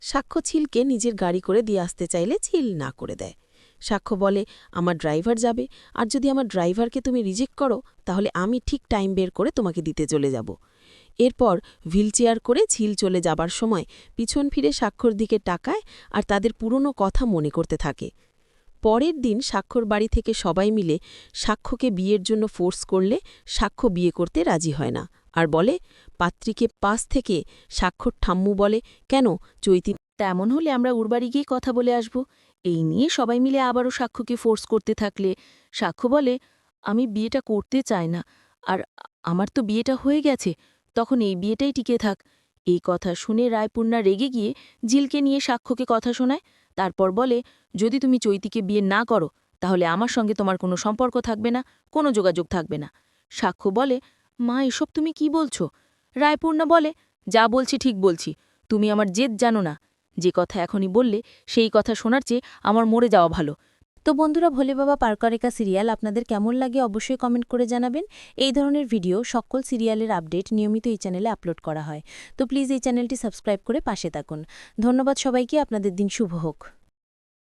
সাক্ষ্য ছিলকে নিজের গাড়ি করে দিয়ে আসতে চাইলে ছিল না করে দেয়। সাক্ষ্য বলে, আমার ড্রাইভার যাবে, আর যদি আমার ড্রাইভারকে তুমি রিজেক্ট করো তাহলে আমি ঠিক টাইম বের করে তোমাকে দিতে চলে যাব। এরপর হুইলচেয়ার করে ঝিল চলে যাবার সময় পিছন ফিরে সাক্ষ্যর দিকে তাকায় আর তাদের পুরনো কথা মনে করতে থাকে। পরের দিন সাক্ষ্যর বাড়ি থেকে সবাই মিলে সাক্ষ্যকে বিয়ের জন্য ফোর্স করলে সাক্ষ্য বিয়ে করতে রাজি হয় না আর বলে, পাত্রীকে পাশ থেকে সাক্ষ্যর ঠাম্মু বলে, কেন চৈতি, তেমন হলে আমরা ওর বাড়ি গিয়ে কথা বলে আসব। এই নিয়ে সবাই মিলে আবারও সাক্ষ্যকে ফোর্স করতে থাকলে সাক্ষ্য বলে, আমি বিয়েটা করতে চাই না, আর আমার তো বিয়েটা হয়ে গেছে, তখন এই বিয়েটাই টিকে থাক। এই কথা শুনে রায়পূর্ণা রেগে গিয়ে ঝিলকে নিয়ে সাক্ষ্যকে কথা শোনায়। তারপর বলে, যদি তুমি চৈতিকে বিয়ে না করো তাহলে আমার সঙ্গে তোমার কোনো সম্পর্ক থাকবে না, কোনো যোগাযোগ থাকবে না। সাক্ষ্য বলে, মা এসব তুমি কি বলছো? রায়পূর্ণা বলে, যা বলছি ঠিক বলছি, তুমি আমার জেদ জানো না। যে কথা এখনই বললে সেই কথা শোনার চেয়ে আমার মরে যাওয়া ভালো। তো বন্ধুরা, ভোলে বাবা পারকারেকা সিরিয়াল আপনাদের কেমন লাগে অবশ্যই কমেন্ট করে জানাবেন। এই ধরনের ভিডিও সকল সিরিয়ালের আপডেট নিয়মিত এই চ্যানেলে আপলোড করা হয়। তো প্লিজ এই চ্যানেলটি সাবস্ক্রাইব করে পাশে থাকুন। ধন্যবাদ সবাইকে, আপনাদের দিন শুভ হোক।